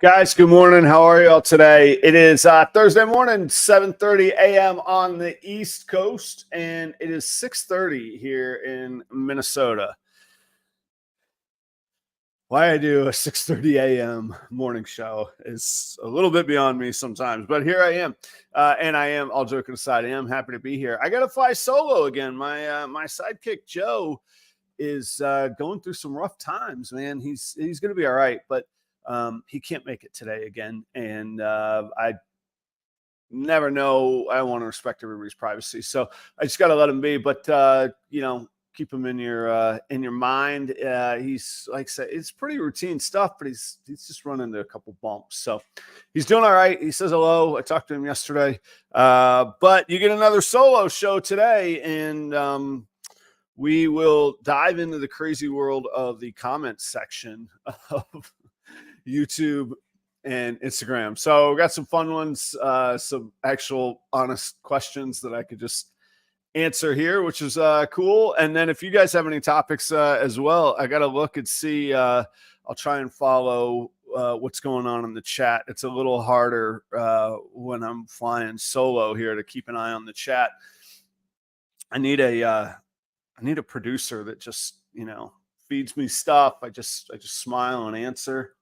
Guys, good morning. How are y'all today? It is Thursday morning, 7:30 a.m. on the East Coast, and it is 6:30 here in Minnesota. Why I do a 6:30 a.m. morning show is a little bit beyond me sometimes, but here I am. And I am, all joking aside, I am happy to be here. I got to fly solo again. My sidekick, Joe, is going through some rough times, man. He's going to be all right, but he can't make it today again. And I never know. I want to respect everybody's privacy. So I just got to let him be. But, keep him in your mind. He's, like I said, it's pretty routine stuff, but he's just run into a couple bumps. So he's doing all right. He says hello. I talked to him yesterday. But you get another solo show today. And we will dive into the crazy world of the comments section of YouTube and Instagram. So we got some fun ones, some actual honest questions that I could just answer here, which is cool. And then if you guys have any topics as well, I got to look and see. I'll try and follow what's going on in the chat. It's a little harder when I'm flying solo here to keep an eye on the chat. I need a producer that just, feeds me stuff. I just smile and answer.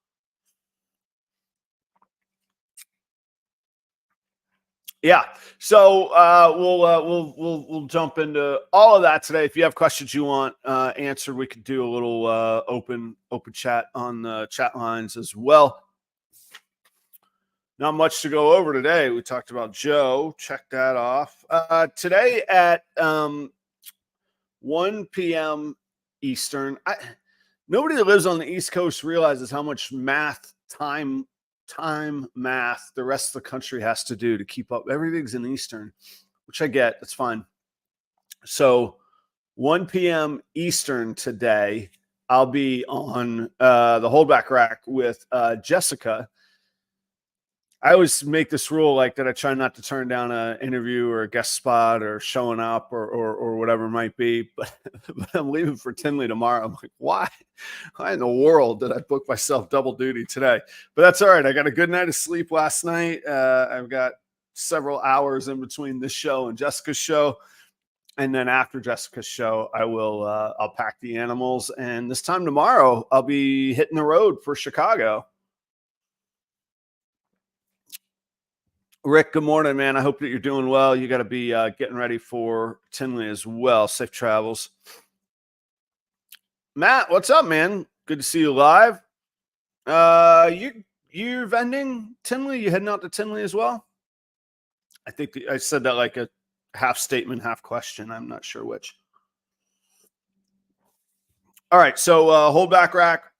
Yeah. So we'll jump into all of that today. If you have questions you want answered, we could do a little open chat on the chat lines as well. Not much to go over today. We talked about Joe. Check that off. Today at 1 p.m. Eastern. Nobody that lives on the East Coast realizes how much time math the rest of the country has to do to keep up. Everything's in Eastern, which I get. That's fine. So 1 p.m. Eastern today, I'll be on the holdback rack with Jessica. I always make this rule like that. I try not to turn down an interview or a guest spot or showing up or whatever it might be. But I'm leaving for Tinley tomorrow. I'm like, why in the world did I book myself double duty today? But that's all right. I got a good night of sleep last night. I've got several hours in between this show and Jessica's show. And then after Jessica's show, I'll pack the animals. And this time tomorrow, I'll be hitting the road for Chicago. Rick, good morning, man. I hope that you're doing well. You got to be getting ready for Tinley as well. Safe travels. Matt, what's up, man? Good to see you live. You're vending Tinley? You heading out to Tinley as well? I think I said that like a half statement, half question. I'm not sure which. All right, so holdback rack.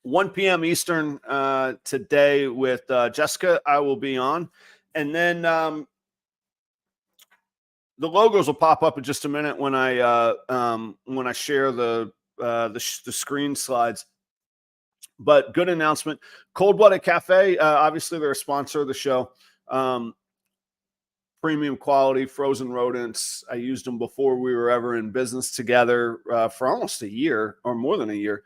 1 p.m. Eastern today with Jessica. I will be on. And then the logos will pop up in just a minute when I share the screen slides. But good announcement. Cold Blooded Cafe, obviously they're a sponsor of the show. Premium quality frozen rodents. I used them before we were ever in business together for almost a year or more than a year.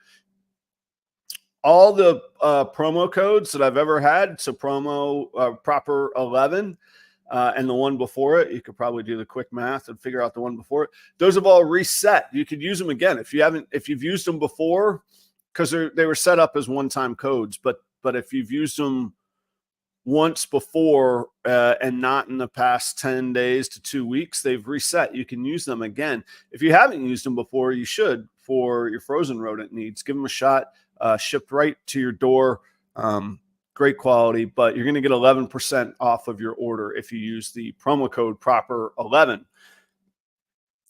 All the promo codes that I've ever had, so promo proper 11 and the one before it, you could probably do the quick math and figure out the one before it. Those have all reset. You could use them again if you've used them before, because they were set up as one-time codes. But if you've used them once before and not in the past 10 days to 2 weeks, they've reset. You can use them again. If you haven't used them before, you should for your frozen rodent needs. Give them a shot. Shipped right to your door. Great quality, but you're going to get 11% off of your order if you use the promo code proper 11.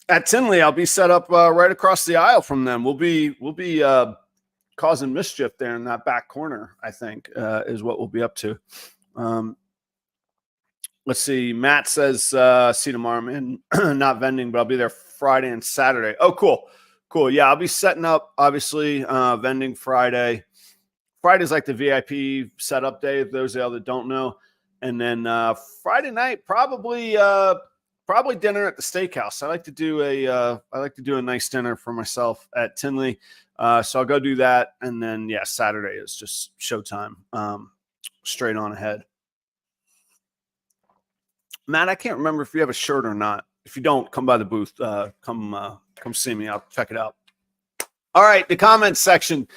At Tinley, I'll be set up right across the aisle from them. We'll be causing mischief there in that back corner, I think, is what we'll be up to. Let's see. Matt says, see you tomorrow, man. Not vending, but I'll be there Friday and Saturday. Oh, cool. Cool. Yeah, I'll be setting up, obviously, vending Friday. Friday's like the VIP setup day, if those of y'all that don't know. And then Friday night, probably dinner at the steakhouse. I like to do a nice dinner for myself at Tinley. So I'll go do that. And then, yeah, Saturday is just showtime, straight on ahead. Matt, I can't remember if you have a shirt or not. If you don't, come by the booth. Come see me. I'll check it out. All right, the comments section.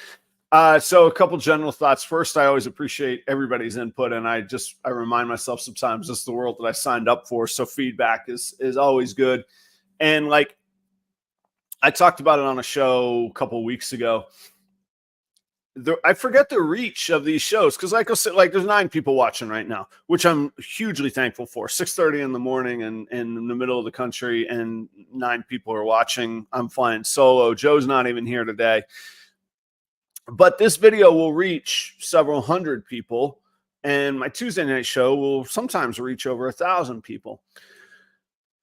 So a couple general thoughts. First, I always appreciate everybody's input, and I remind myself sometimes this is the world that I signed up for. So feedback is always good. And like I talked about it on a show a couple weeks ago. I forget the reach of these shows because, like I said, like there's 9 people watching right now, which I'm hugely thankful for. 6:30 in the morning and in the middle of the country, and 9 people are watching. I'm flying solo. Joe's not even here today. But this video will reach several hundred people, and my Tuesday night show will sometimes reach over 1,000 people.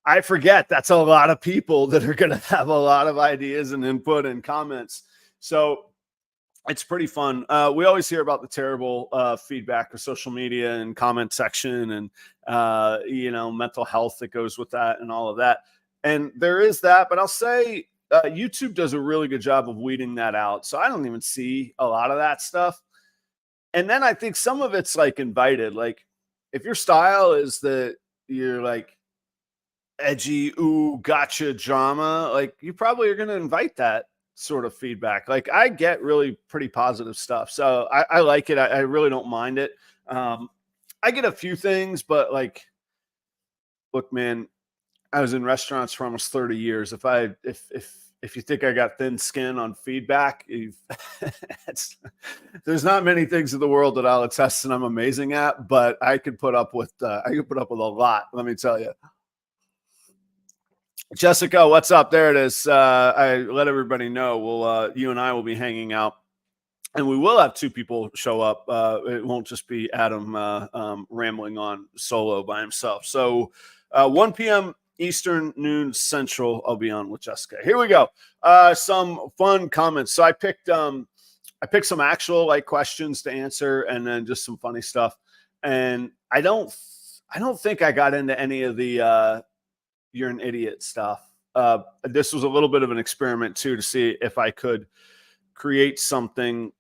I forget that's a lot of people that are going to have a lot of ideas and input and comments. So it's pretty fun. We always hear about the terrible feedback of social media and comment section and, mental health that goes with that and all of that. And there is that, but I'll say YouTube does a really good job of weeding that out. So I don't even see a lot of that stuff. And then I think some of it's like invited. Like if your style is that you're like edgy, ooh, gotcha drama, like you probably are going to invite that sort of feedback. Like I get really pretty positive stuff. So I like it. I really don't mind it. I get a few things, but like, look, man, I was in restaurants for almost 30 years. If you think I got thin skin on feedback, there's not many things in the world that I'll attest and I'm amazing at, but I could put up with a lot. Let me tell you. Jessica, what's up? There it is. I let everybody know. You and I will be hanging out, and we will have 2 people show up. It won't just be Adam rambling on solo by himself. So 1 p.m. Eastern, noon Central, I'll be on with Jessica. Here we go. Some fun comments. So I picked some actual like questions to answer, and then just some funny stuff. And I don't think I got into any of the you're an idiot stuff. This was a little bit of an experiment too, to see if I could create something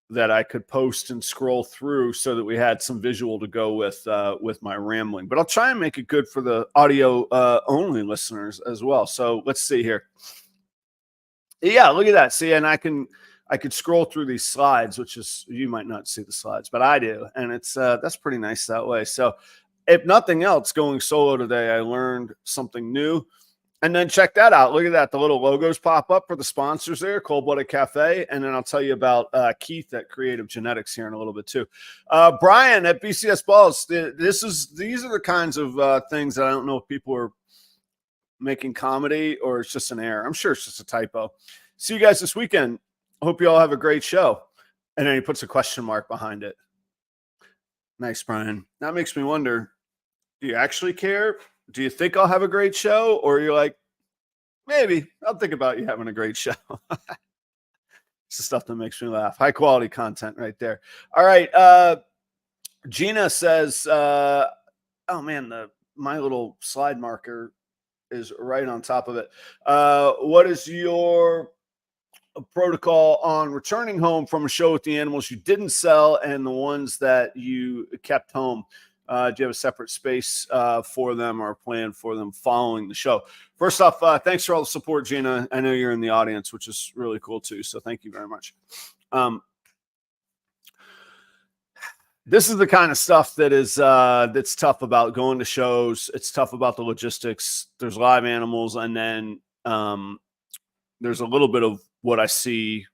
that I could post and scroll through so that we had some visual to go with my rambling. But I'll try and make it good for the audio only listeners as well. So let's see here. Yeah, look at that. See, and I could scroll through these slides, which is, you might not see the slides, but I do. And it's that's pretty nice that way. So if nothing else, going solo today, I learned something new. And then check that out. Look at that. The little logos pop up for the sponsors there, Cold Blooded Cafe. And then I'll tell you about Keith at Creative Genetics here in a little bit too. Brian at BCS Balls. These are the kinds of things that I don't know if people are making comedy or it's just an error. I'm sure it's just a typo. See you guys this weekend. Hope you all have a great show. And then he puts a question mark behind it. Nice, Brian. That makes me wonder, do you actually care? Do you think I'll have a great show? Or you're like, maybe I'll think about you having a great show. It's the stuff that makes me laugh. High quality content right there. All right. Gina says, oh man, my little slide marker is right on top of it. What is your protocol on returning home from a show with the animals you didn't sell and the ones that you kept home? Do you have a separate space for them or a plan for them following the show? First off, thanks for all the support, Gina. I know you're in the audience, which is really cool too. So thank you very much. This is the kind of stuff that is that's tough about going to shows. It's tough about the logistics. There's live animals, and then there's a little bit of what I see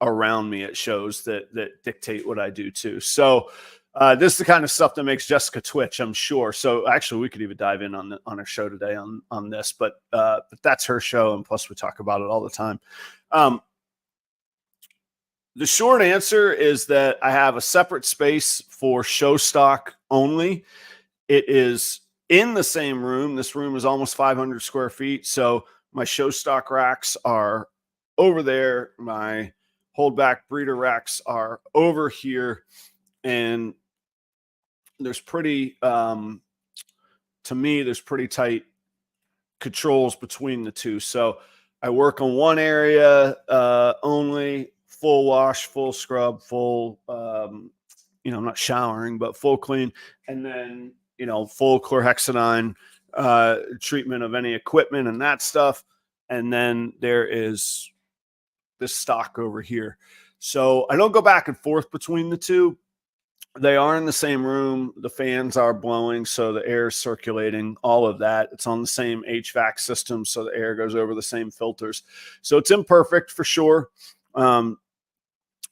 around me at shows that dictate what I do too. So this is the kind of stuff that makes Jessica twitch, I'm sure. So actually, we could even dive in on her show today on this, but that's her show, and plus we talk about it all the time. The short answer is that I have a separate space for show stock only. It is in the same room. This room is almost 500 square feet. So my show stock racks are over there. My holdback breeder racks are over here. And there's pretty, to me, there's pretty tight controls between the two. So I work on one area only, full wash, full scrub, full, you know, I'm not showering, but full clean. And then, you know, full chlorhexidine treatment of any equipment and that stuff. And then there is this stock over here. So I don't go back and forth between the two. They are in the same room. The fans are blowing, so the air is circulating, all of that. It's on the same HVAC system, so the air goes over the same filters. So it's imperfect for sure, but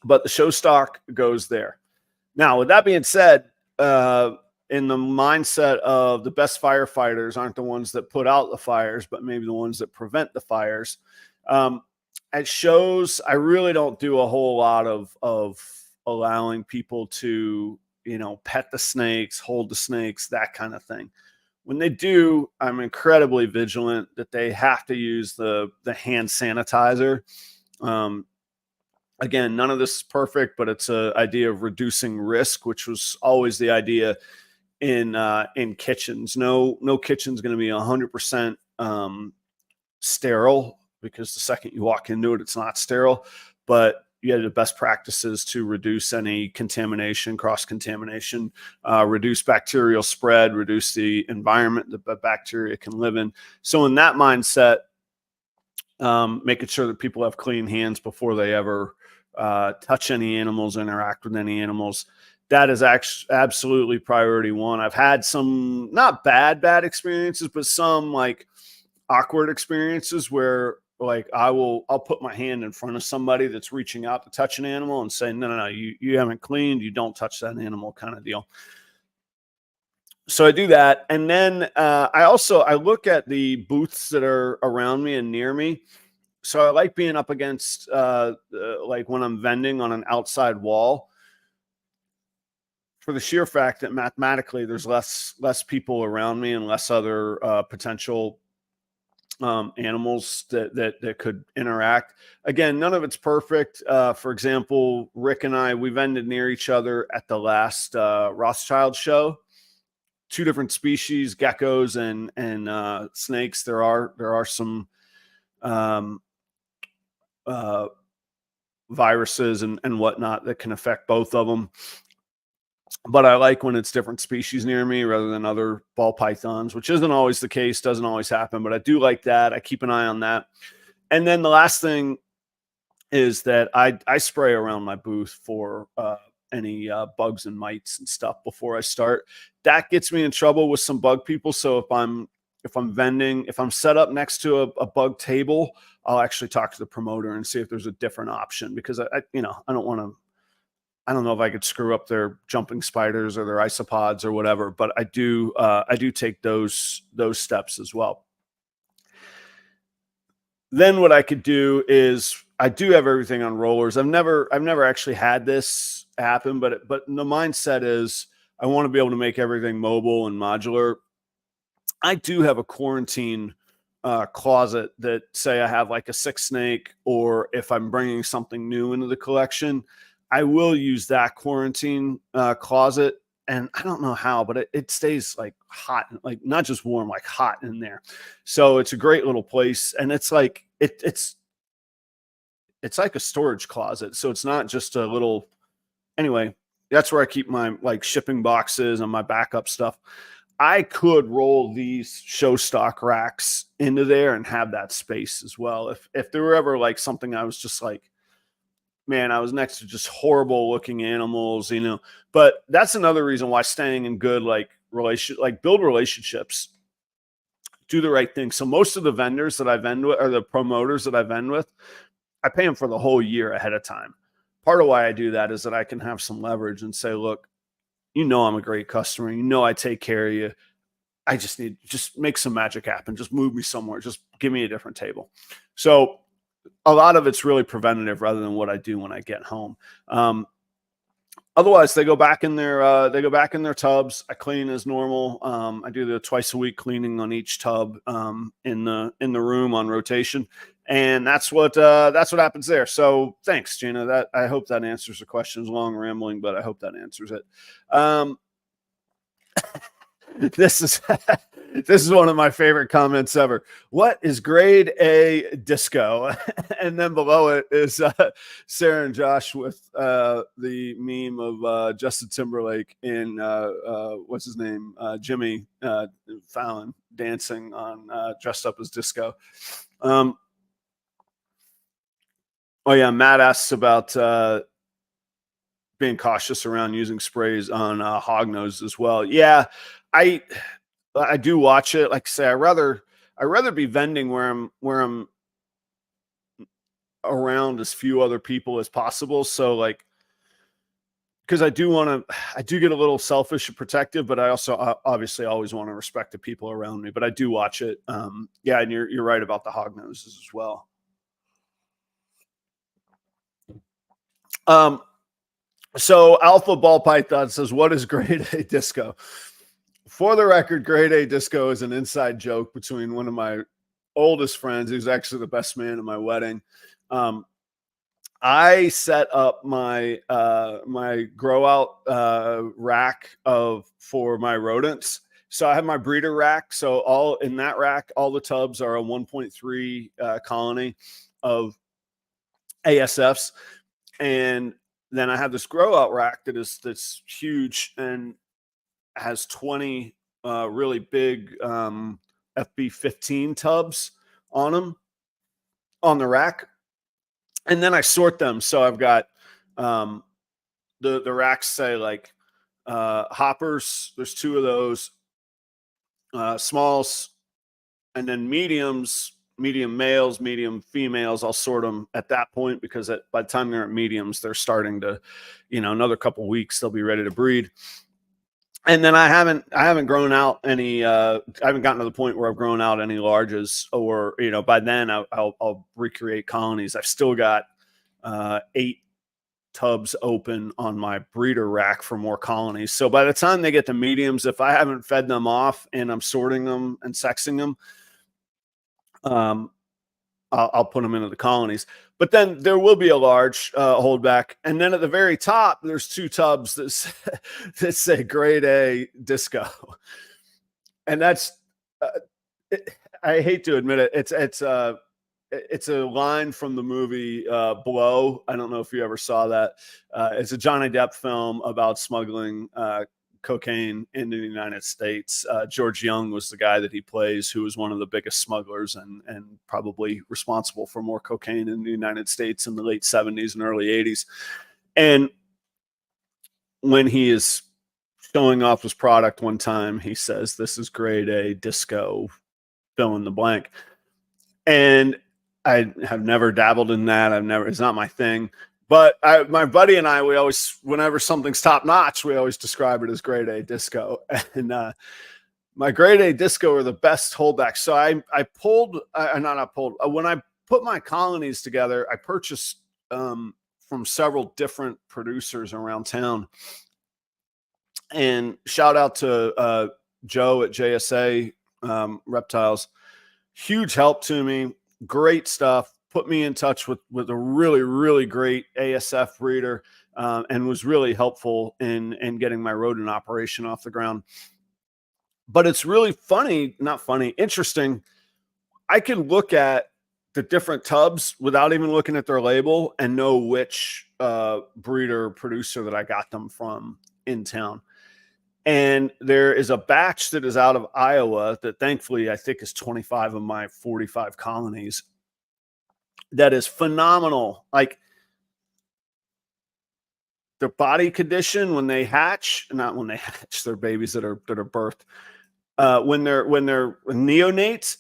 the show stock goes there. Now, with that being said, in the mindset of the best firefighters aren't the ones that put out the fires, but maybe the ones that prevent the fires. At shows, I really don't do a whole lot of allowing people to, you know, pet the snakes, hold the snakes, that kind of thing. When they do, I'm incredibly vigilant that they have to use the hand sanitizer. Again, none of this is perfect, but it's an idea of reducing risk, which was always the idea in kitchens. No kitchen's going to be 100% sterile, because the second you walk into it, it's not sterile. But you have the best practices to reduce any contamination, cross-contamination, reduce bacterial spread, reduce the environment that bacteria can live in. So in that mindset, making sure that people have clean hands before they ever touch any animals, interact with any animals, that is absolutely priority one. I've had some not bad experiences, but some like awkward experiences where, like, I'll put my hand in front of somebody that's reaching out to touch an animal and say, no, you haven't cleaned, you don't touch that animal, kind of deal. So I do that. And then I look at the booths that are around me and near me. So I like being up against, like when I'm vending on an outside wall, for the sheer fact that mathematically there's less people around me and less other potential animals that could interact. Again, none of it's perfect. For example, Rick and I, we vended near each other at the last Rothschild show. Two different species, geckos and snakes. There are some viruses and whatnot that can affect both of them. But I like when it's different species near me rather than other ball pythons, which isn't always the case, doesn't always happen, but I do like that. I keep an eye on that. And then the last thing is that I spray around my booth for any bugs and mites and stuff before I start. That gets me in trouble with some bug people. So if I'm vending, if I'm set up next to a bug table, I'll actually talk to the promoter and see if there's a different option, because I don't know if I could screw up their jumping spiders or their isopods or whatever, but I do take those steps as well. Then what I could do is I do have everything on rollers. I've never actually had this happen, but the mindset is I want to be able to make everything mobile and modular. I do have a quarantine closet that, say I have like a 6 snake, or if I'm bringing something new into the collection, I will use that quarantine closet. And I don't know how, but it stays like hot, like not just warm, like hot in there. So it's a great little place. And it's like, it's like a storage closet. So it's not just a little, anyway, that's where I keep my like shipping boxes and my backup stuff. I could roll these show stock racks into there and have that space as well. If there were ever like something I was just like, man, I was next to just horrible looking animals, but that's another reason why staying in good, build relationships, do the right thing. So most of the vendors that I vend with, or the promoters that I vend with, I pay them for the whole year ahead of time. Part of why I do that is that I can have some leverage and say, look, I'm a great customer. I take care of you. I just make some magic happen. Just move me somewhere. Just give me a different table. So a lot of it's really preventative rather than what I do when I get home. Otherwise, they go back in their tubs. I clean as normal. I do the twice a week cleaning on each tub in the room on rotation, and that's what happens there. So thanks, Gina. I hope that answers the question. It's long rambling, but I hope that answers it. This is This is one of my favorite comments ever. What is grade A disco? And then below it is Sarah and Josh with the meme of Justin Timberlake in what's his name? Jimmy Fallon dancing on dressed up as disco. Oh yeah, Matt asks about being cautious around using sprays on hognose as well. Yeah, I do watch it. Like I say, I rather be vending where I'm around as few other people as possible. So like, because I do get a little selfish and protective, but I also obviously always want to respect the people around me. But I do watch it. Yeah, and you're right about the hognoses as well. So Alpha Ball Python says, what is grade A disco? For the record, grade A disco is an inside joke between one of my oldest friends, who's actually the best man at my wedding. I set up my my grow out rack for my rodents. So I have my breeder rack. So all in that rack, all the tubs are a 1.3 colony of ASFs, and then I have this grow out rack that's huge and has 20 really big FB15 tubs on them on the rack. And then I sort them. So I've got the racks say like hoppers. There's 2 of those, smalls, and then mediums, medium males, medium females. I'll sort them at that point because by the time they're at mediums, they're starting to, another couple weeks, they'll be ready to breed. And then I haven't grown out any, I haven't gotten to the point where I've grown out any larges, or, by then I'll recreate colonies. I've still got 8 tubs open on my breeder rack for more colonies. So by the time they get to mediums, if I haven't fed them off and I'm sorting them and sexing them, I'll put them into the colonies. But then there will be a large holdback. And then at the very top, there's 2 tubs that say grade A disco. And that's, I hate to admit it, it's a line from the movie Blow. I don't know if you ever saw that. It's a Johnny Depp film about smuggling cocaine into the United States. George Young was the guy that he plays, who was one of the biggest smugglers and probably responsible for more cocaine in the United States in the late 70s and early 80s. And when he is showing off his product one time, he says, "This is grade A disco, fill in the blank." And I have never dabbled in that. It's not my thing. But my buddy and I, we always, whenever something's top notch, we always describe it as grade A disco. And my grade A disco are the best holdbacks. So when I put my colonies together, I purchased from several different producers around town. And shout out to Joe at JSA Reptiles. Huge help to me. Great stuff. Put me in touch with a really, really great ASF breeder, and was really helpful in getting my rodent operation off the ground. But it's really interesting. I can look at the different tubs without even looking at their label and know which breeder producer that I got them from in town. And there is a batch that is out of Iowa that thankfully I think is 25 of my 45 colonies. That is phenomenal. Like their body condition when they hatch, not when they hatch, they're babies that are birthed. When they're neonates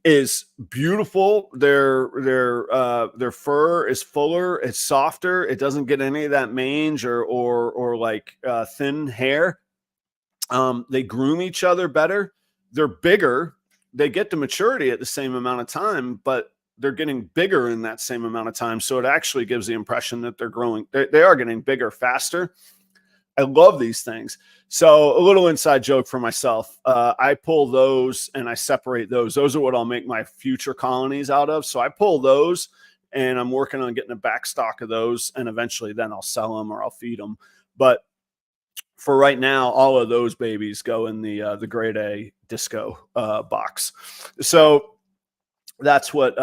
is beautiful. Their fur is fuller, it's softer. It doesn't get any of that mange or like thin hair. They groom each other better. They're bigger. They get to maturity at the same amount of time, but they're getting bigger in that same amount of time. So it actually gives the impression that they're growing. They are getting bigger faster. I love these things. So a little inside joke for myself. I pull those and I separate those. Those are what I'll make my future colonies out of. So I pull those and I'm working on getting a back stock of those. And eventually then I'll sell them or I'll feed them. But for right now, all of those babies go in the grade A disco box. So that's what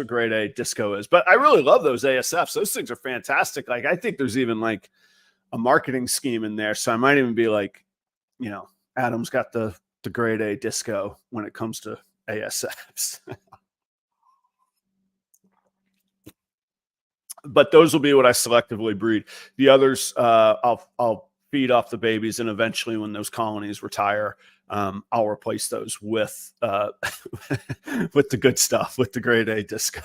grade A disco is. But I really love those ASFs. Those things are fantastic. Like, I think there's even like a marketing scheme in there. So I might even be like, you know, Adam's got the grade A disco when it comes to ASFs. But those will be what I selectively breed. The others, I'll feed off the babies, and eventually, when those colonies retire, I'll replace those with with the good stuff, with the grade A disco.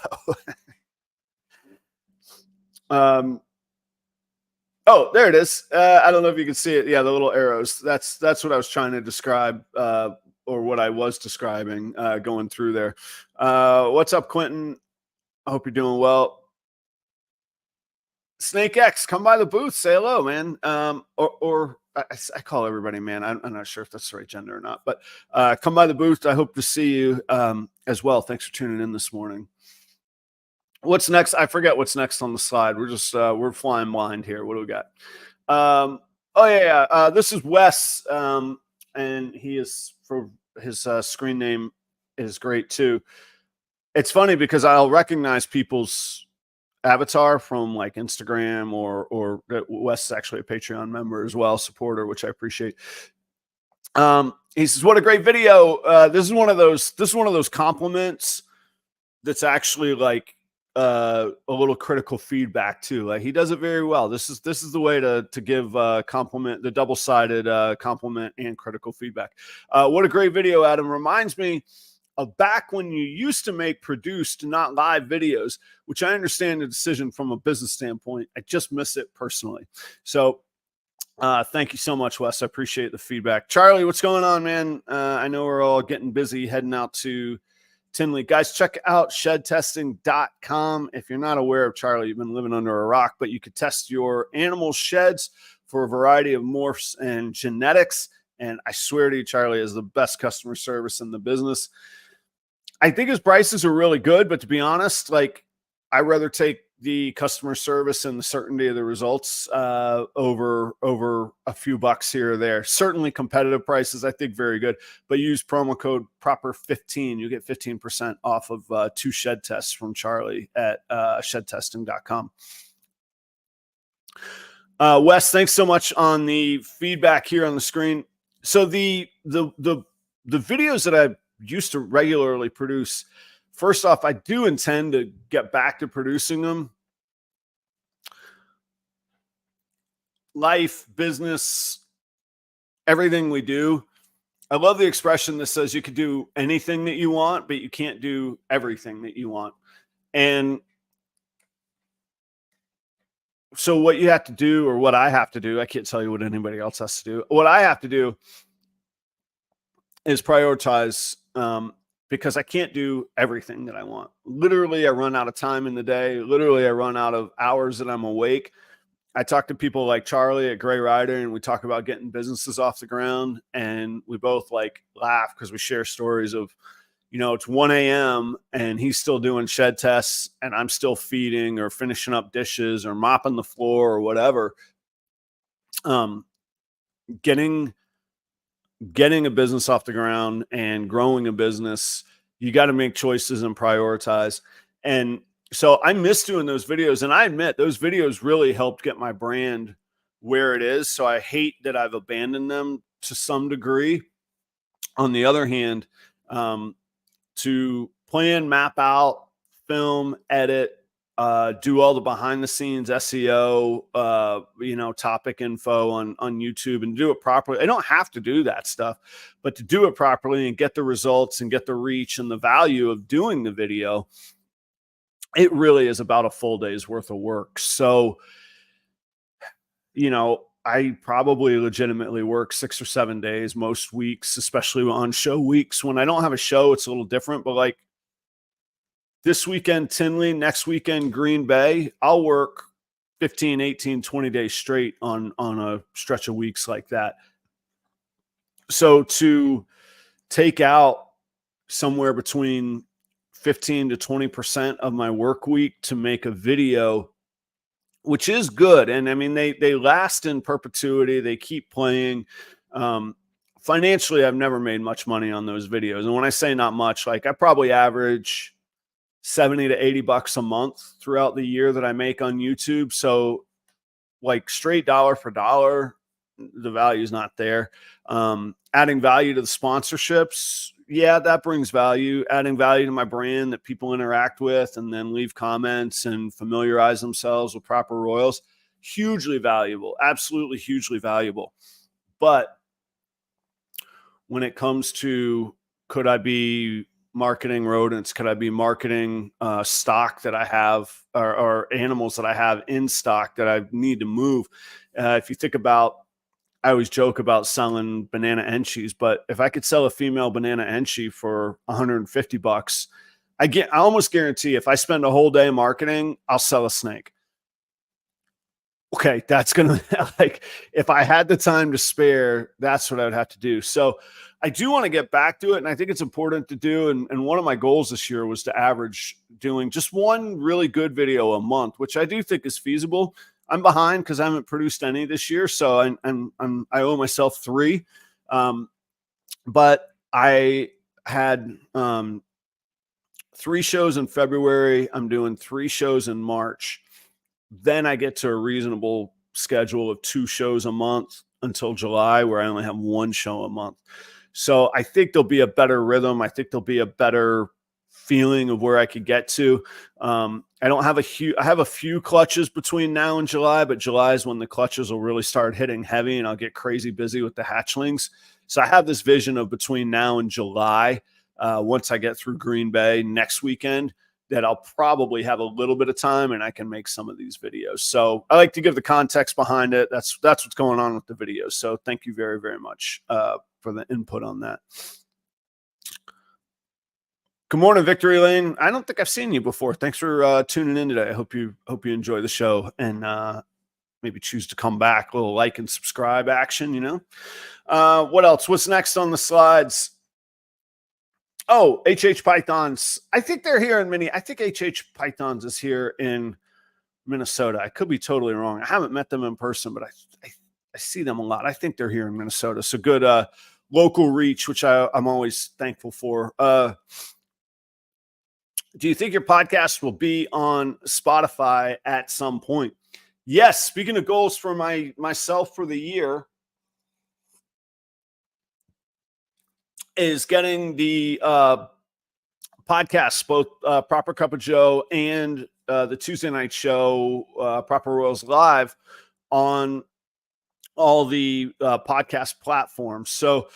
Oh, there it is. I don't know if you can see it. Yeah, the little arrows. That's what I was trying to describe, or what I was describing going through there. What's up, Quentin? I hope you're doing well. Snake X, come by the booth, say hello, man. Or I call everybody man. I'm not sure if that's the right gender or not, but come by the booth. I hope to see you as well. Thanks for tuning in this morning. What's next? I forget what's next on the slide. We're just we're flying blind here. What do we got? Oh yeah. This is Wes, and he is, for his screen name is great too. It's funny because I'll recognize people's avatar from like Instagram, or Wes is actually a Patreon member as well, supporter, which I appreciate. He says, "What a great video!" This is one of those compliments that's actually like a little critical feedback too. Like, he does it very well. This is the way to give compliment, the double-sided compliment and critical feedback. What a great video, Adam. Reminds me of back when you used to make produced, not live videos, which I understand the decision from a business standpoint. I just miss it personally. So thank you so much, Wes. I appreciate the feedback. Charlie, what's going on, man? I know we're all getting busy heading out to Tinley. Guys, check out shedtesting.com. If you're not aware of Charlie, you've been living under a rock, but you could test your animal sheds for a variety of morphs and genetics. And I swear to you, Charlie is the best customer service in the business. I think his prices are really good, but to be honest, like, I'd rather take the customer service and the certainty of the results over a few bucks here or there. Certainly competitive prices, I think, very good, but use promo code proper15. You get 15% off of 2 shed tests from Charlie at shedtesting.com. Wes, thanks so much on the feedback here on the screen. So the videos that I used to regularly produce, first off, I do intend to get back to producing them. Life, business, everything we do. I love the expression that says you could do anything that you want, but you can't do everything that you want. And so what you have to do, or what I have to do, I can't tell you what anybody else has to do. What I have to do is prioritize, because I can't do everything that I want. Literally, I run out of time in the day. Literally, I run out of hours that I'm awake. I talk to people like Charlie at Gray Rider, and we talk about getting businesses off the ground, and we both like laugh because we share stories of, you know, it's 1 a.m. and he's still doing shed tests, and I'm still feeding or finishing up dishes or mopping the floor or whatever. Getting a business off the ground and growing a business, you got to make choices and prioritize. And so I miss doing those videos, and I admit those videos really helped get my brand where it is. So I hate that I've abandoned them to some degree. On the other hand, to plan, map out, film, edit, do all the behind the scenes SEO, topic info on YouTube, and do it properly. I don't have to do that stuff, but to do it properly and get the results and get the reach and the value of doing the video, it really is about a full day's worth of work. So, I probably legitimately work 6 or 7 days most weeks, especially on show weeks. When I don't have a show, it's a little different, but like this weekend, Tinley, next weekend, Green Bay, I'll work 15, 18, 20 days straight on a stretch of weeks like that. So to take out somewhere between 15 to 20% of my work week to make a video which is good. And I mean, they last in perpetuity. They keep playing. Financially, I've never made much money on those videos. And when I say not much, like I probably average 70 to 80 bucks a month throughout the year that I make on YouTube. So like straight dollar for dollar, the value is not there. Adding value to the sponsorships, yeah, that brings value. Adding value to my brand that people interact with and then leave comments and familiarize themselves with Proper Royals, hugely valuable, absolutely hugely valuable. But when it comes to, could I be marketing rodents? Could I be marketing stock that I have or animals that I have in stock that I need to move? If you think about, I always joke about selling banana enchies, but if I could sell a female banana enchie for 150 bucks, I almost guarantee if I spend a whole day marketing, I'll sell a snake. Okay, that's going to, like, if I had the time to spare, that's what I would have to do. So I do want to get back to it. And I think it's important to do. And one of my goals this year was to average doing just one really good video a month, which I do think is feasible. I'm behind because I haven't produced any this year. So I owe myself 3. But I had 3 shows in February. I'm doing 3 shows in March. Then I get to a reasonable schedule of 2 shows a month until July, where I only have 1 show a month. So I think there'll be a better rhythm. I think there'll be a better feeling of where I could get to. I don't have I have a few clutches between now and July, but July is when the clutches will really start hitting heavy and I'll get crazy busy with the hatchlings. So I have this vision of between now and July, once I get through Green Bay next weekend, that I'll probably have a little bit of time and I can make some of these videos. So I like to give the context behind it. That's what's going on with the videos. So thank you very, very much for the input on that. Good morning, Victory Lane. I don't think I've seen you before. Thanks for tuning in today. I hope you enjoy the show and maybe choose to come back. A little like and subscribe action, you know. What else? What's next on the slides? Oh, HH Pythons. I think they're here in I think HH Pythons is here in Minnesota. I could be totally wrong. I haven't met them in person, but I see them a lot. I think they're here in Minnesota. So good local reach, which I'm always thankful for. Do you think your podcast will be on Spotify at some point? Yes. Speaking of goals for myself for the year, is getting the podcasts, both Proper Cup of Joe and the Tuesday night show, Proper Royals Live, on all the podcast platforms. So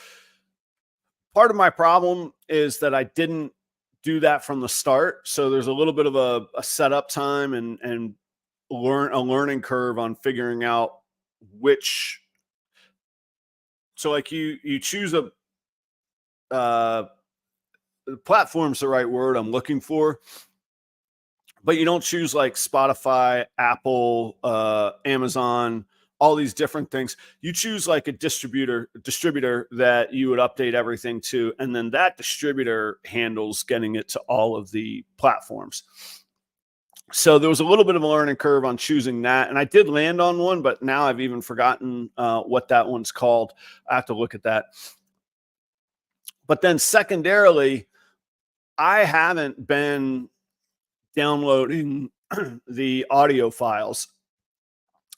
part of my problem is that I didn't do that from the start. So there's a little bit of a setup time and a learning curve on figuring out which. So like you choose a platform's the right word I'm looking for, but you don't choose like Spotify, Apple, Amazon, all these different things. You choose like a distributor that you would update everything to, and then that distributor handles getting it to all of the platforms. So there was a little bit of a learning curve on choosing that, and I did land on one, but now I've even forgotten what that one's called. I have to look at that. But then secondarily, I haven't been downloading the audio files,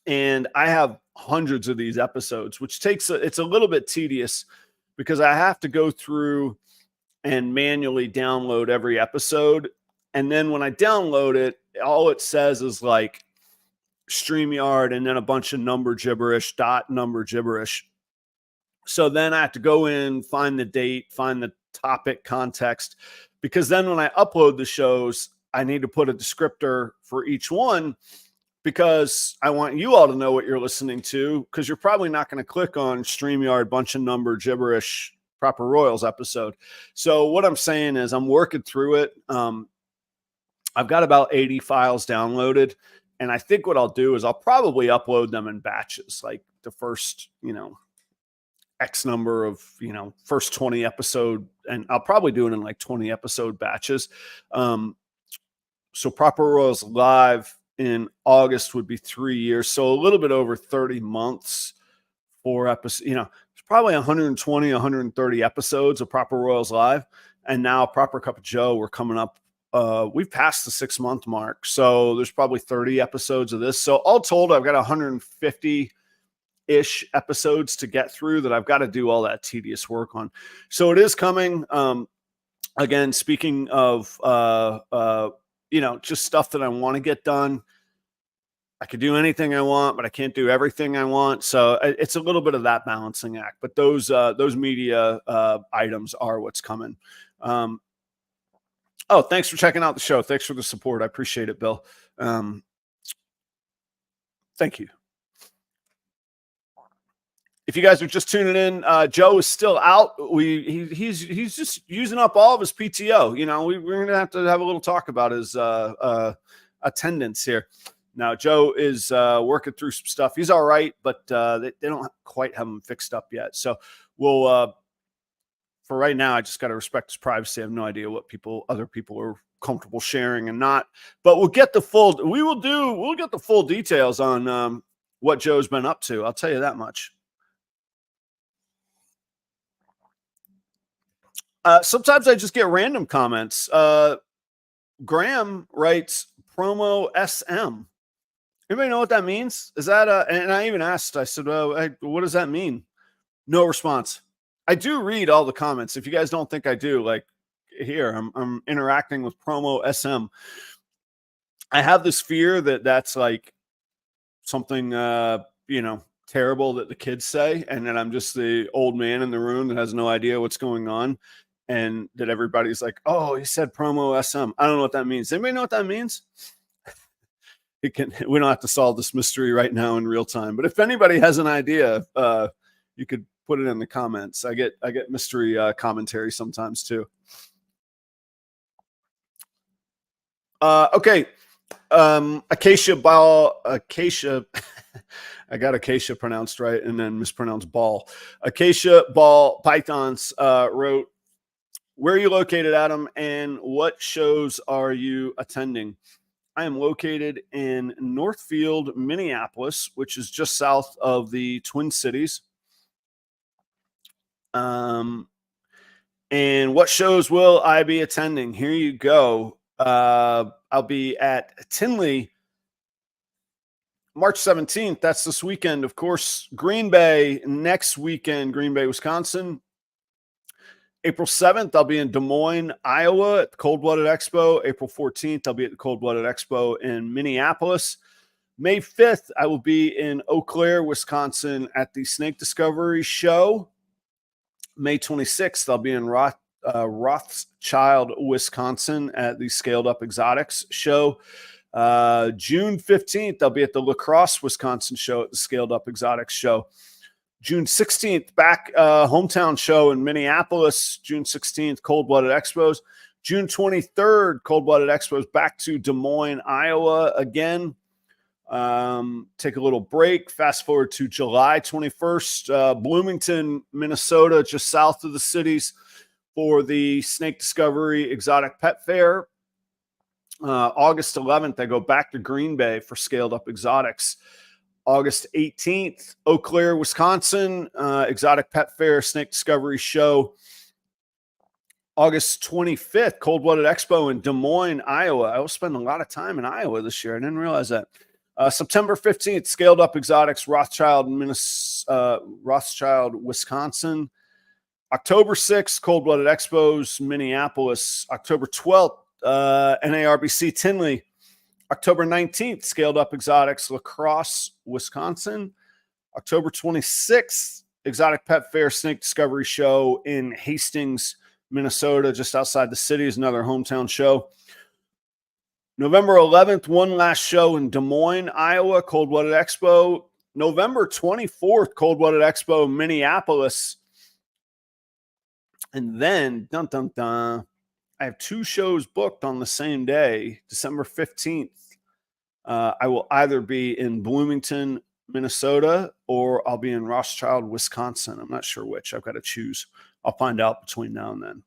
and I have hundreds of these episodes, which it's a little bit tedious because I have to go through and manually download every episode. And then when I download it, all it says is like StreamYard and then a bunch of number gibberish. So then I have to go in, find the date, find the topic context, because then when I upload the shows, I need to put a descriptor for each one because I want you all to know what you're listening to, because you're probably not going to click on StreamYard, bunch of number gibberish, Proper Royals episode. So what I'm saying is I'm working through it. I've got about 80 files downloaded, and I think what I'll do is I'll probably upload them in batches, like the first, X number of, first 20 episode, and I'll probably do it in like 20 episode batches. So Proper Royals Live in August would be 3 years. So a little bit over 30 months for episodes. It's probably 120, 130 episodes of Proper Royals Live. And now Proper Cup of Joe, we're coming up. We've passed the 6-month mark. So there's probably 30 episodes of this. So all told, I've got 150-ish episodes to get through that I've got to do all that tedious work on. So it is coming. Again, speaking of, just stuff that I want to get done. I could do anything I want, but I can't do everything I want. So it's a little bit of that balancing act, but those media items are what's coming. Oh, thanks for checking out the show. Thanks for the support. I appreciate it, Bill. Thank you. If you guys are just tuning in, Joe is still out. He's just using up all of his PTO. We're gonna have to have a little talk about his attendance here. Now, Joe is working through some stuff. He's all right, but they don't quite have him fixed up yet. So we'll, for right now, I just got to respect his privacy. I have no idea what other people are comfortable sharing and not. But we'll get the full details on what Joe's been up to. I'll tell you that much. Sometimes I just get random comments. Graham writes promo SM. Anybody know what that means? Is that and I even asked, I said, what does that mean? No response. I do read all the comments. If you guys don't think I do, like here, I'm interacting with promo SM. I have this fear that that's like something, terrible that the kids say. And then I'm just the old man in the room that has no idea what's going on. And that everybody's like, oh, he said promo SM. I don't know what that means. Anybody know what that means? We don't have to solve this mystery right now in real time. But if anybody has an idea, you could put it in the comments. I get mystery commentary sometimes too. Okay. Acacia. I got Acacia pronounced right and then mispronounced ball. Acacia Ball Pythons wrote, where are you located, Adam, and what shows are you attending? I am located in Northfield, Minneapolis, which is just south of the Twin Cities. And what shows will I be attending? Here you go. I'll be at Tinley March 17th. That's this weekend. Of course, Green Bay next weekend, Green Bay, Wisconsin. April 7th, I'll be in Des Moines, Iowa at the Cold Blooded Expo. April 14th, I'll be at the Cold Blooded Expo in Minneapolis. May 5th, I will be in Eau Claire, Wisconsin at the Snake Discovery Show. May 26th, I'll be in Rothschild, Wisconsin at the Scaled Up Exotics Show. June 15th, I'll be at the La Crosse, Wisconsin show at the Scaled Up Exotics Show. June 16th, back hometown show in Minneapolis. June 16th, Cold Blooded Expos. June 23rd, Cold Blooded Expos back to Des Moines, Iowa again. Take a little break. Fast forward to July 21st, Bloomington, Minnesota, just south of the cities for the Snake Discovery Exotic Pet Fair. August 11th, I go back to Green Bay for Scaled Up Exotics. August 18th, Eau Claire, Wisconsin, Exotic Pet Fair, Snake Discovery Show. August 25th, Cold Blooded Expo in Des Moines, Iowa. I will spend a lot of time in Iowa this year. I didn't realize that. September 15th, Scaled Up Exotics, Rothschild, Wisconsin. October 6th, Cold Blooded Expos, Minneapolis. October 12th, NARBC Tinley. October 19th, Scaled Up Exotics, La Crosse, Wisconsin. October 26th, Exotic Pet Fair Snake Discovery Show in Hastings, Minnesota, just outside the city, is another hometown show. November 11th, one last show in Des Moines, Iowa, Cold Blooded Expo. November 24th, Cold Blooded Expo, Minneapolis. And then, dun, dun, dun, I have two shows booked on the same day, December 15th. I will either be in Bloomington, Minnesota, or I'll be in Rothschild, Wisconsin. I'm not sure which. I've got to choose. I'll find out between now and then.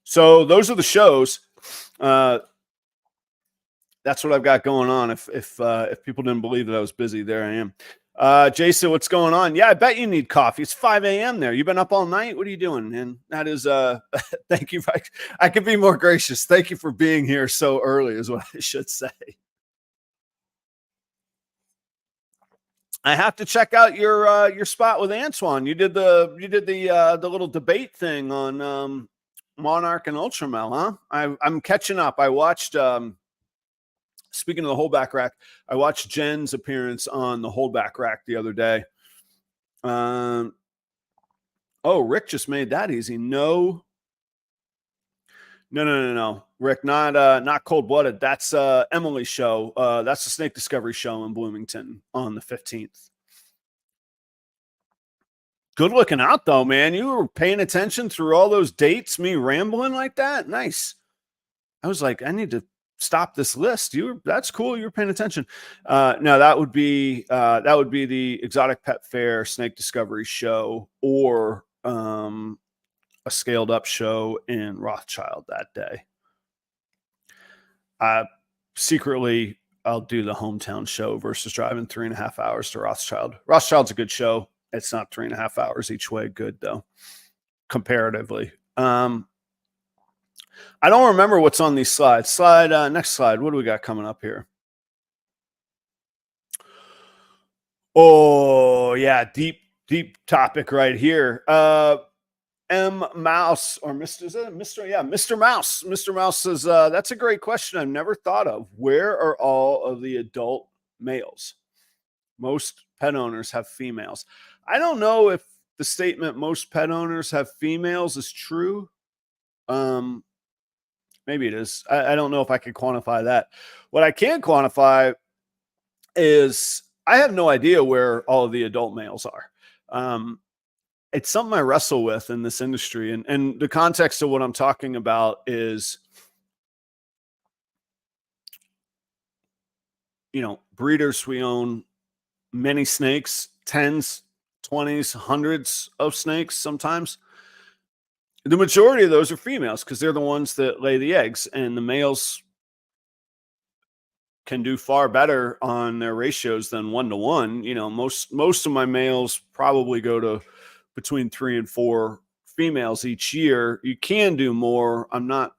So those are the shows. That's what I've got going on. If people didn't believe that I was busy, there I am. Jason, what's going on? Yeah, I bet you need coffee. It's 5 a.m. there. You've been up all night. What are you doing, man? That is thank you. I could be more gracious. Thank you for being here so early is what I should say. I have to check out your spot with Antoine. You did the little debate thing on Monarch and Ultramel, huh? I'm catching up. I watched speaking of the holdback rack, I watched Jen's appearance on the holdback rack the other day. Oh, Rick just made that easy. No, Rick, not Cold Blooded. That's Emily's show. That's the Snake Discovery show in Bloomington on the 15th. Good looking out though, man. You were paying attention through all those dates, me rambling like that. Nice. I was like, I need to stop this list. That's cool. You were paying attention. No, that would be the Exotic Pet Fair Snake Discovery show, or a scaled up show in Rothschild that day. Secretly, I'll do the hometown show versus driving 3.5 hours to Rothschild. Rothschild's a good show. It's not 3.5 hours each way. Good though, comparatively. I don't remember what's on these slides. Next slide. What do we got coming up here? Oh yeah, deep topic right here. M Mouse or Mr. Is it Mr. Yeah, Mr. Mouse. Mr. Mouse says that's a great question I've never thought of. Where are all of the adult males? Most pet owners have females. I don't know if the statement most pet owners have females is true. Maybe it is. I don't know if I can quantify that. What I can quantify is I have no idea where all of the adult males are. It's something I wrestle with in this industry. And the context of what I'm talking about is, breeders, we own many snakes, tens, 20s, hundreds of snakes sometimes. The majority of those are females because they're the ones that lay the eggs, and the males can do far better on their ratios than 1-to-1. Most of my males probably go to between 3 and 4 females each year. You can do more. I'm not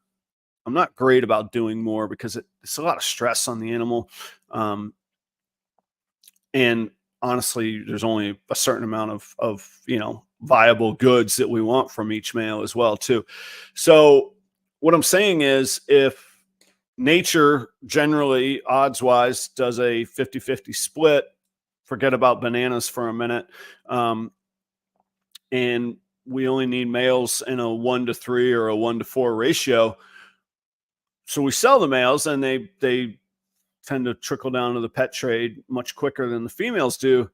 great about doing more because it's a lot of stress on the animal. And honestly, there's only a certain amount of viable goods that we want from each male as well too. So what I'm saying is, if nature generally odds wise does a 50-50 split, forget about bananas for a minute, and we only need males in a 1-to-3 or a 1-to-4 ratio. So we sell the males, and they tend to trickle down to the pet trade much quicker than the females do.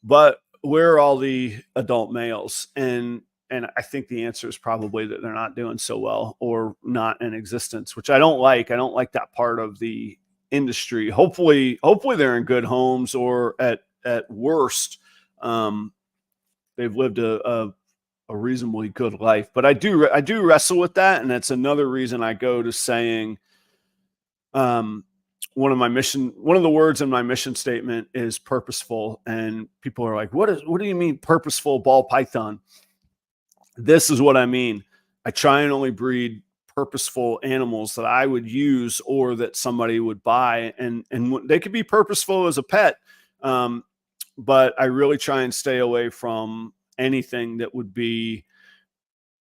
But where are all the adult males? And I think the answer is probably that they're not doing so well, or not in existence, which I don't like. I don't like that part of the industry. Hopefully they're in good homes, or at worst, they've lived a reasonably good life. But I do wrestle with that, and that's another reason I go to saying, one of the words in my mission statement is purposeful. And people are like, what do you mean purposeful ball python? This is what I mean. I try and only breed purposeful animals that I would use or that somebody would buy. And they could be purposeful as a pet. But I really try and stay away from anything that would be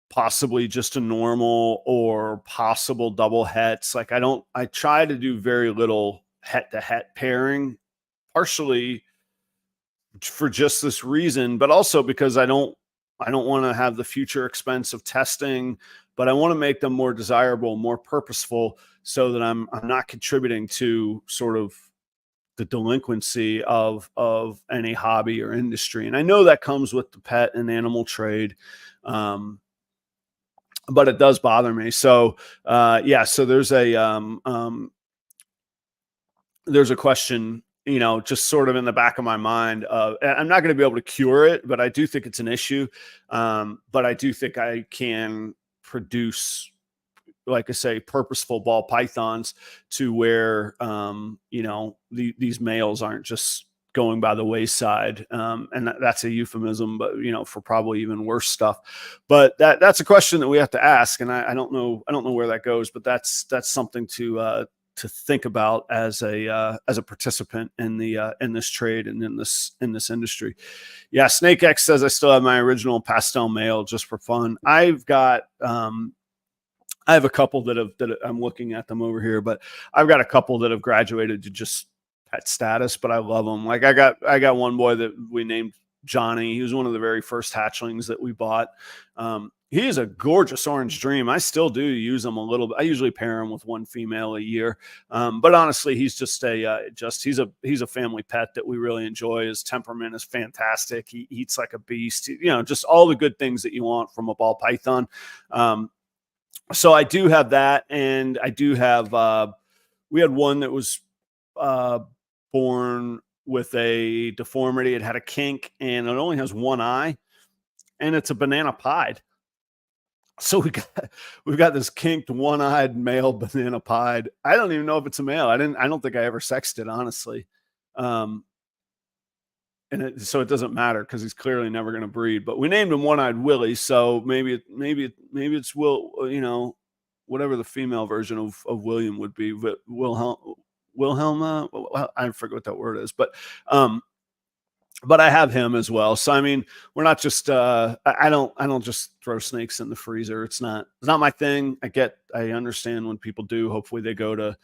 possibly just a normal or possible double hets. Like I try to do very little het to het pairing, partially for just this reason, but also because I don't want to have the future expense of testing, but I want to make them more desirable, more purposeful, so that I'm not contributing to sort of the delinquency of any hobby or industry. And I know that comes with the pet and animal trade. But it does bother me. So, so there's a question, just sort of in the back of my mind. I'm not going to be able to cure it, but I do think it's an issue. But I do think I can produce like I say, purposeful ball pythons to where, these males aren't just going by the wayside. And that's a euphemism, but for probably even worse stuff. But that's a question that we have to ask. And I don't know where that goes, but that's something to think about as a participant in this trade and in this industry. Yeah. Snake X says, I still have my original pastel male just for fun. I have a couple that I'm looking at them over here, but I've got a couple that have graduated to just pet status, but I love them. Like I got one boy that we named Johnny. He was one of the very first hatchlings that we bought. He is a gorgeous orange dream. I still do use him a little bit. I usually pair him with one female a year. But honestly, he's just he's a family pet that we really enjoy. His temperament is fantastic. He eats like a beast, just all the good things that you want from a ball python. So I do have that. And I do have, we had one that was, born with a deformity. It had a kink and it only has one eye, and it's a banana pied. So we've got this kinked one-eyed male banana pied. I don't even know if it's a male. I don't think I ever sexed it, honestly. So it doesn't matter because he's clearly never going to breed, but we named him One-Eyed Willie. So maybe it's Will, whatever the female version of William would be, Wilhelma. I forget what that word is, but I have him as well. So, I mean, we're not just, I don't just throw snakes in the freezer. It's not my thing. I understand when people do. Hopefully they go to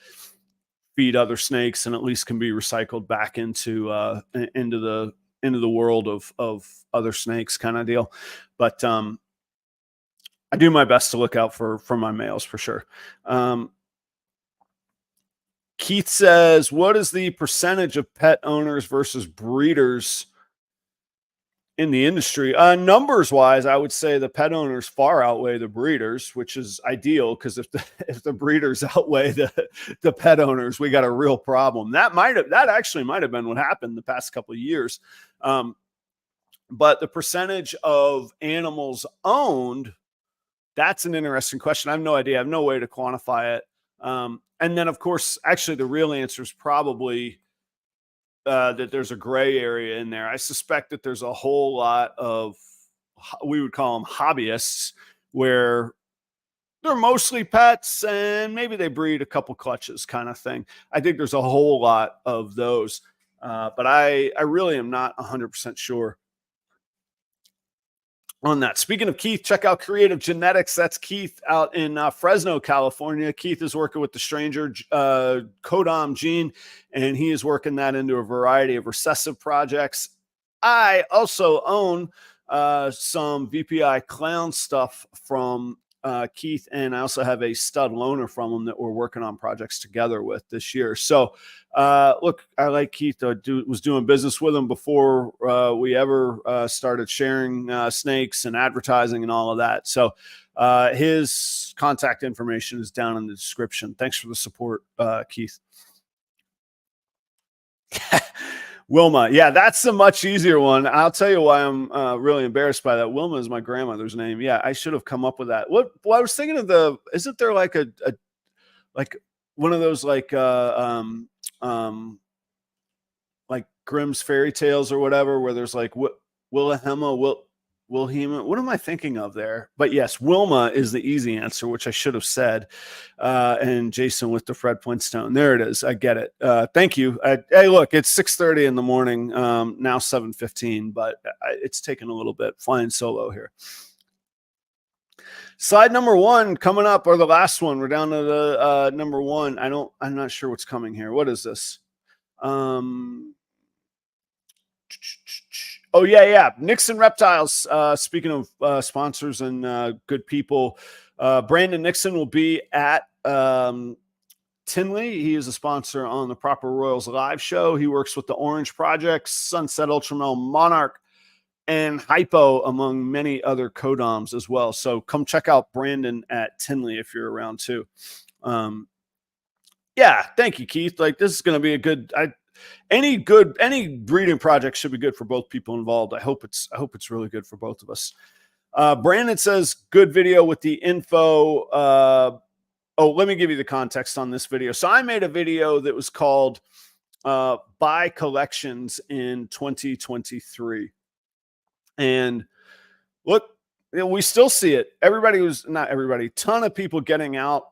feed other snakes and at least can be recycled back into the world of other snakes, kind of deal. But, I do my best to look out for my males for sure. Keith says, what is the percentage of pet owners versus breeders in the industry? Numbers wise, I would say the pet owners far outweigh the breeders, which is ideal, because if the breeders outweigh the pet owners, we got a real problem. That actually might have been what happened the past couple of years. But the percentage of animals owned, that's an interesting question. I have no idea. I have no way to quantify it. And then, of course, actually, the real answer is probably that there's a gray area in there. I suspect that there's a whole lot of, we would call them hobbyists, where they're mostly pets and maybe they breed a couple clutches kind of thing. I think there's a whole lot of those, but I really am not 100% sure on that. Speaking of Keith, check out Creative Genetics. That's Keith out in Fresno, California. Keith is working with the stranger Codom gene, and he is working that into a variety of recessive projects. I also own some VPI clown stuff from Keith, and I also have a stud loaner from him that we're working on projects together with this year. So look, I like Keith. I was doing business with him before we ever started sharing snakes and advertising and all of that. So his contact information is down in the description. Thanks for the support, Keith. Wilma. Yeah, that's a much easier one. I'll tell you why I'm really embarrassed by that. Wilma is my grandmother's name. Yeah, I should have come up with that. Well, I was thinking of isn't there like a like one of those like Grimm's fairy tales or whatever, where there's like Wilhelma, Wilhelma. What am I thinking of there? But yes, Wilma is the easy answer, which I should have said. And Jason with the Fred Flintstone. There it is. I get it. Thank you. Hey, look, it's 6:30 in the morning. Now 7:15, but it's taken a little bit flying solo here. Slide number one coming up, or the last one. We're down to the number one. I'm not sure what's coming here. What is this? Oh, yeah. Nixon Reptiles. Speaking of sponsors and good people, Brandon Nixon will be at Tinley. He is a sponsor on the Proper Royals live show. He works with the Orange Project, Sunset Ultramel, Monarch, and Hypo, among many other codoms as well. So come check out Brandon at Tinley if you're around too. Yeah, thank you, Keith. Like, this is going to be a good, any breeding project should be good for both people involved. I hope it's really good for both of us. Brandon says, good video with the info. oh, let me give you the context on this video. So I made a video that was called Buy Collections in 2023. And look, we still see it. Not everybody, ton of people getting out.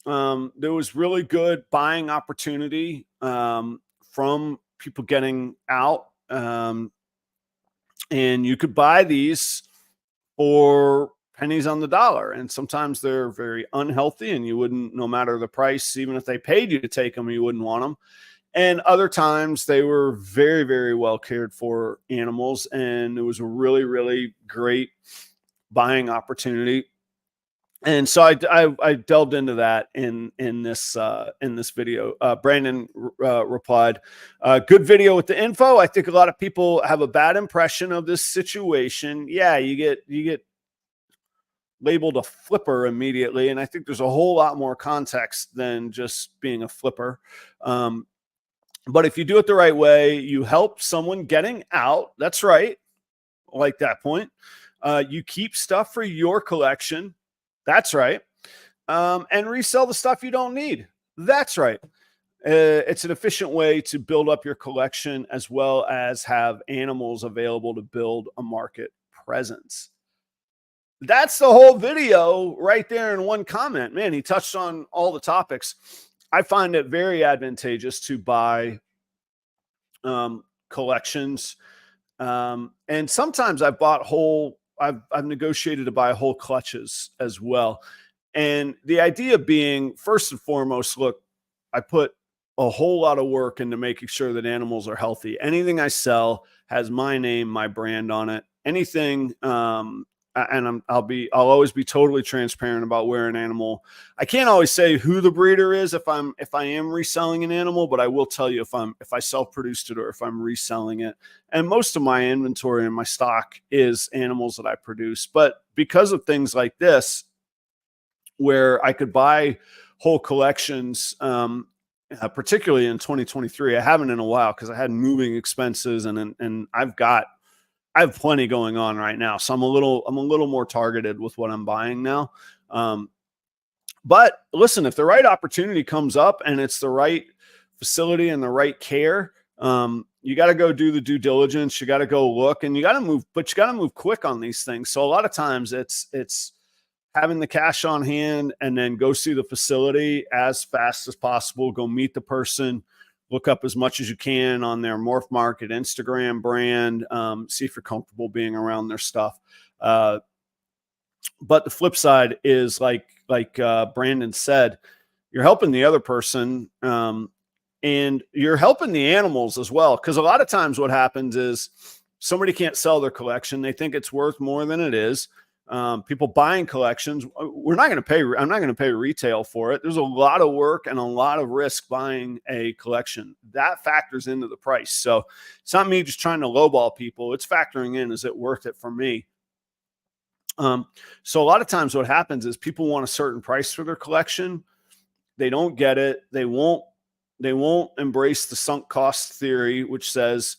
There was really good buying opportunity from people getting out. And you could buy these for pennies on the dollar. And sometimes they're very unhealthy and you wouldn't, no matter the price, even if they paid you to take them, you wouldn't want them. And other times they were very, very well cared for animals. And it was a really, really great buying opportunity. And so I delved into that in this video. Brandon replied, good video with the info. I think a lot of people have a bad impression of this situation. Yeah, you get labeled a flipper immediately. And I think there's a whole lot more context than just being a flipper. But if you do it the right way, you help someone getting out. That's right. I like that point. You keep stuff for your collection. That's right. And resell the stuff you don't need. That's right. It's an efficient way to build up your collection as well as have animals available to build a market presence. That's the whole video right there in one comment. Man, he touched on all the topics. I find it very advantageous to buy collections. And sometimes I've bought I've negotiated to buy whole clutches as well. And the idea being, first and foremost, look, I put a whole lot of work into making sure that animals are healthy. Anything I sell has my name, my brand on it. Anything, and I'll always be totally transparent about where an animal. I can't always say who the breeder is if I am reselling an animal, but I will tell you if I self-produced it or if I'm reselling it. And most of my inventory and my stock is animals that I produce. But because of things like this, where I could buy whole collections, particularly in 2023, I haven't in a while because I had moving expenses and I have plenty going on right now. So I'm a little more targeted with what I'm buying now. But listen, if the right opportunity comes up and it's the right facility and the right care, you got to go do the due diligence. You got to go look and you got to move, but you got to move quick on these things. So a lot of times it's having the cash on hand and then go see the facility as fast as possible, go meet the person, look up as much as you can on their Morph Market Instagram brand, see if you're comfortable being around their stuff. But the flip side is like Brandon said, you're helping the other person and you're helping the animals as well. Because a lot of times what happens is somebody can't sell their collection. They think it's worth more than it is. People buying collections, I'm not going to pay retail for it. There's a lot of work and a lot of risk buying a collection that factors into the price. So it's not me just trying to lowball people. It's factoring in, is it worth it for me? So a lot of times what happens is people want a certain price for their collection. They don't get it. They won't embrace the sunk cost theory, which says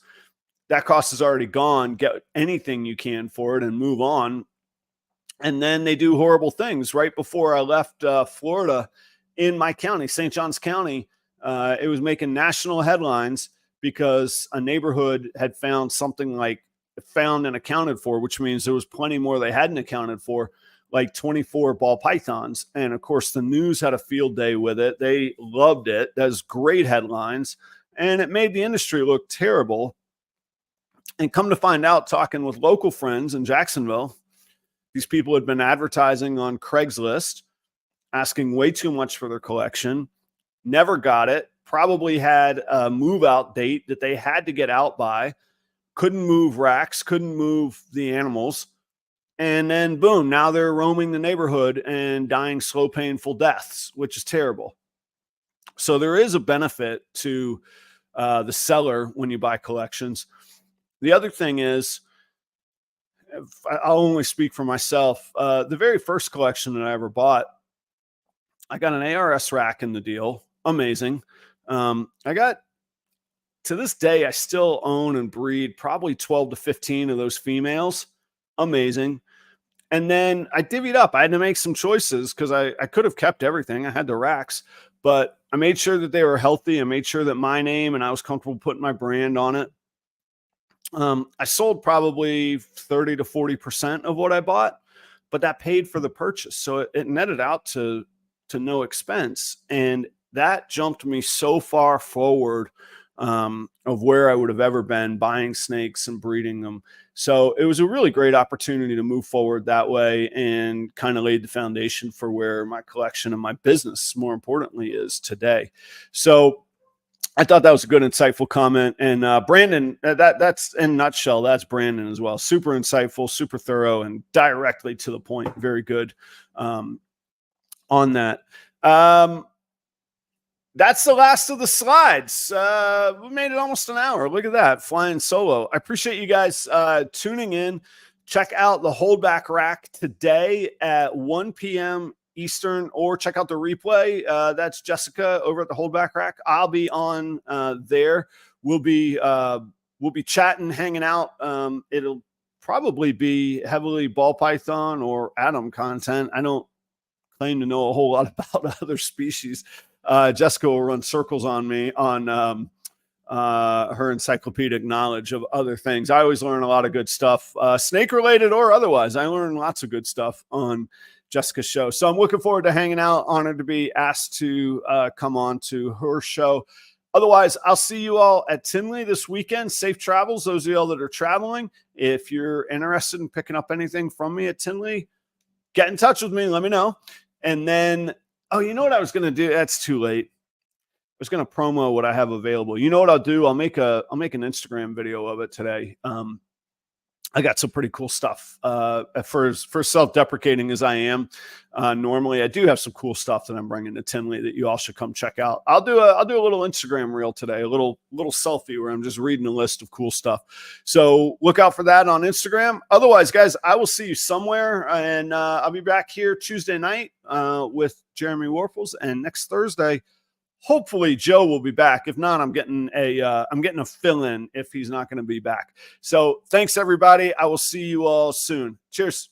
that cost is already gone. Get anything you can for it and move on. And then they do horrible things. Right before I left Florida, in my county, St. Johns County, it was making national headlines because a neighborhood had found something like found and accounted for, which means there was plenty more they hadn't accounted for, like 24 ball pythons. And of course, the news had a field day with it. They loved it. That's great headlines. And it made the industry look terrible. And come to find out, talking with local friends in Jacksonville, these people had been advertising on Craigslist, asking way too much for their collection, never got it, probably had a move out date that they had to get out by, couldn't move racks, couldn't move the animals. And then boom, now they're roaming the neighborhood and dying slow, painful deaths, which is terrible. So there is a benefit to the seller when you buy collections. The other thing is, I'll only speak for myself. The very first collection that I ever bought, I got an ARS rack in the deal. Amazing. I got, to this day, I still own and breed probably 12 to 15 of those females. Amazing. And then I divvied up. I had to make some choices because I could have kept everything. I had the racks, but I made sure that they were healthy. I made sure that my name and I was comfortable putting my brand on it. I sold probably 30 to 40% of what I bought, but that paid for the purchase. So it netted out to no expense. And that jumped me so far forward of where I would have ever been buying snakes and breeding them. So it was a really great opportunity to move forward that way and kind of laid the foundation for where my collection and my business, more importantly, is today. So I thought that was a good, insightful comment. And Brandon, that's in a nutshell, that's Brandon as well. Super insightful, super thorough, and directly to the point. Very good on that. That's the last of the slides. We made it almost an hour. Look at that, flying solo. I appreciate you guys tuning in. Check out the Holdback Rack today at 1 p.m. Eastern, or check out the replay. That's Jessica over at the Holdback Rack. I'll be on there. We'll be chatting, hanging out. It'll probably be heavily ball python or atom content. I don't claim to know a whole lot about other species. Jessica will run circles on me on her encyclopedic knowledge of other things. I always learn a lot of good stuff, snake related or otherwise. I learn lots of good stuff on Jessica's show. So I'm looking forward to hanging out. Honored to be asked to come on to her show. Otherwise, I'll see you all at Tinley this weekend. Safe travels, those of y'all that are traveling. If you're interested in picking up anything from me at Tinley, get in touch with me. Let me know. And then, oh, you know what I was going to do? That's too late. I was going to promo what I have available. You know what I'll do? I'll make an Instagram video of it today. I got some pretty cool stuff. For self-deprecating as I am, normally I do have some cool stuff that I'm bringing to Tinley that you all should come check out. I'll do a little Instagram reel today, a little selfie where I'm just reading a list of cool stuff. So look out for that on Instagram. Otherwise, guys, I will see you somewhere, and I'll be back here Tuesday night with Jeremy Warfels, and next Thursday, hopefully Joe will be back. If not, I'm getting a fill-in if he's not going to be back. So thanks, everybody. I will see you all soon. Cheers.